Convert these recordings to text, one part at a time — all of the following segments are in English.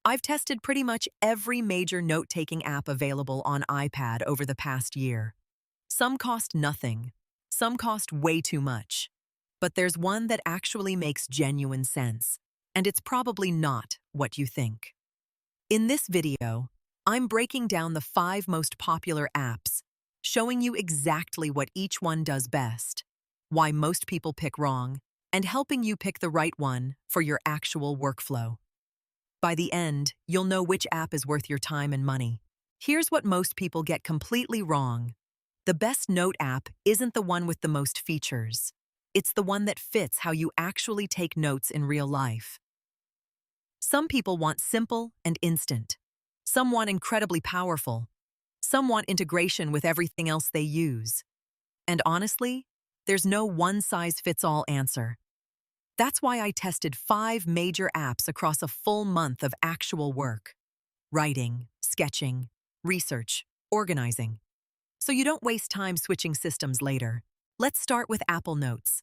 I've tested pretty much every major note-taking app available on iPad over the past year. Some cost nothing, some cost way too much. But there's one that actually makes genuine sense, and it's probably not what you think. In this video, I'm breaking down the 5 most popular apps, showing you exactly what each one does best, why most people pick wrong, and helping you pick the right one for your actual workflow. By the end, you'll know which app is worth your time and money. Here's what most people get completely wrong. The best note app isn't the one with the most features. It's the one that fits how you actually take notes in real life. Some people want simple and instant. Some want incredibly powerful. Some want integration with everything else they use. And honestly, there's no one-size-fits-all answer. That's why I tested 5 major apps across a full month of actual work. Writing, sketching, research, organizing. So you don't waste time switching systems later. Let's start with Apple Notes.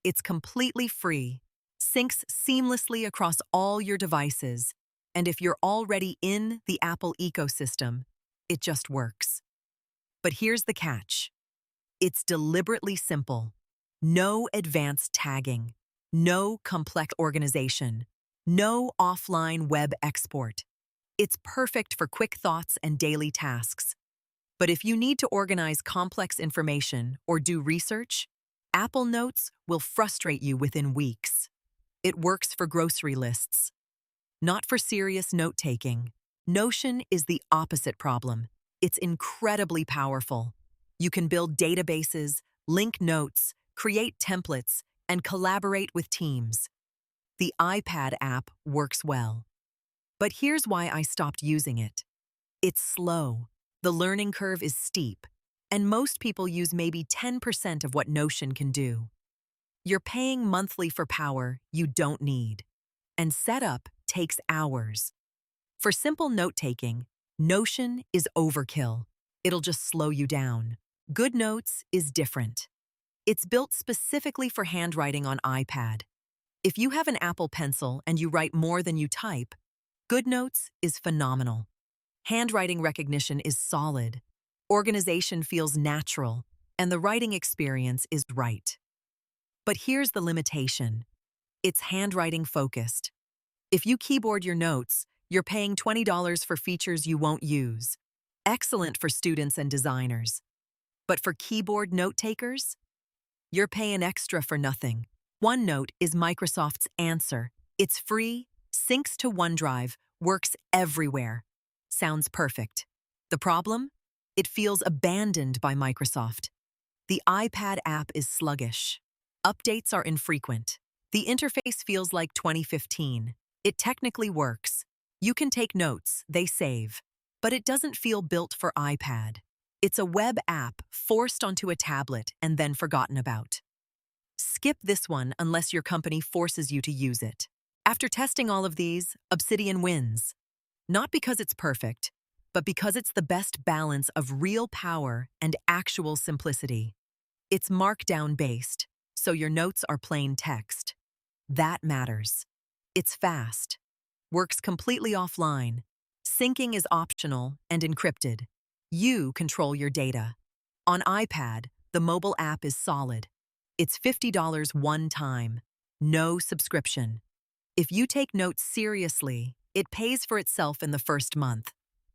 It's completely free, syncs seamlessly across all your devices, and if you're already in the Apple ecosystem, it just works. But here's the catch. It's deliberately simple. No advanced tagging. No complex organization. No offline web export. It's perfect for quick thoughts and daily tasks. But if you need to organize complex information or do research, Apple Notes will frustrate you within weeks. It works for grocery lists, not for serious note-taking. Notion is the opposite problem. It's incredibly powerful. You can build databases, link notes, create templates, and collaborate with teams. The iPad app works well. But here's why I stopped using it. It's slow, the learning curve is steep, and most people use maybe 10% of what Notion can do. You're paying monthly for power you don't need, and setup takes hours. For simple note-taking, Notion is overkill. It'll just slow you down. GoodNotes is different. It's built specifically for handwriting on iPad. If you have an Apple Pencil and you write more than you type, GoodNotes is phenomenal. Handwriting recognition is solid. Organization feels natural, and the writing experience is right. But here's the limitation. It's handwriting focused. If you keyboard your notes, you're paying $20 for features you won't use. Excellent for students and designers. But for keyboard note-takers, you're paying extra for nothing. OneNote is Microsoft's answer. It's free, syncs to OneDrive, works everywhere. Sounds perfect. The problem? It feels abandoned by Microsoft. The iPad app is sluggish. Updates are infrequent. The interface feels like 2015. It technically works. You can take notes, they save. But it doesn't feel built for iPad. It's a web app forced onto a tablet and then forgotten about. Skip this one unless your company forces you to use it. After testing all of these, Obsidian wins. Not because it's perfect, but because it's the best balance of real power and actual simplicity. It's Markdown-based, so your notes are plain text. That matters. It's fast. Works completely offline. Syncing is optional and encrypted. You control your data. On iPad, the mobile app is solid. It's $50 one time. No subscription. If you take notes seriously, it pays for itself in the first month.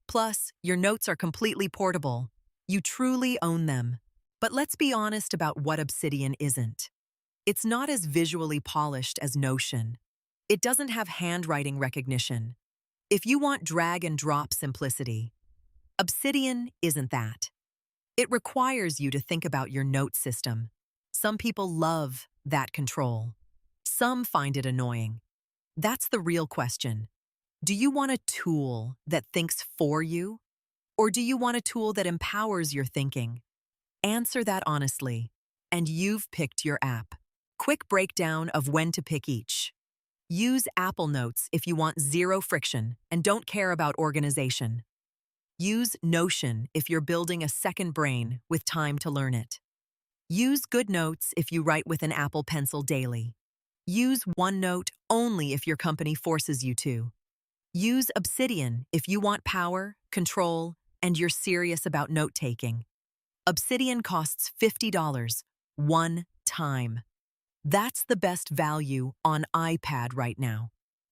Plus, your notes are completely portable. You truly own them. But let's be honest about what Obsidian isn't. It's not as visually polished as Notion. It doesn't have handwriting recognition. If you want drag-and-drop simplicity, Obsidian isn't that. It requires you to think about your note system. Some people love that control. Some find it annoying. That's the real question. Do you want a tool that thinks for you? Or do you want a tool that empowers your thinking? Answer that honestly, and you've picked your app. Quick breakdown of when to pick each. Use Apple Notes if you want zero friction and don't care about organization. Use Notion if you're building a second brain with time to learn it. Use GoodNotes if you write with an Apple Pencil daily. Use OneNote only if your company forces you to. Use Obsidian if you want power, control, and you're serious about note-taking. Obsidian costs $50 one time. That's the best value on iPad right now.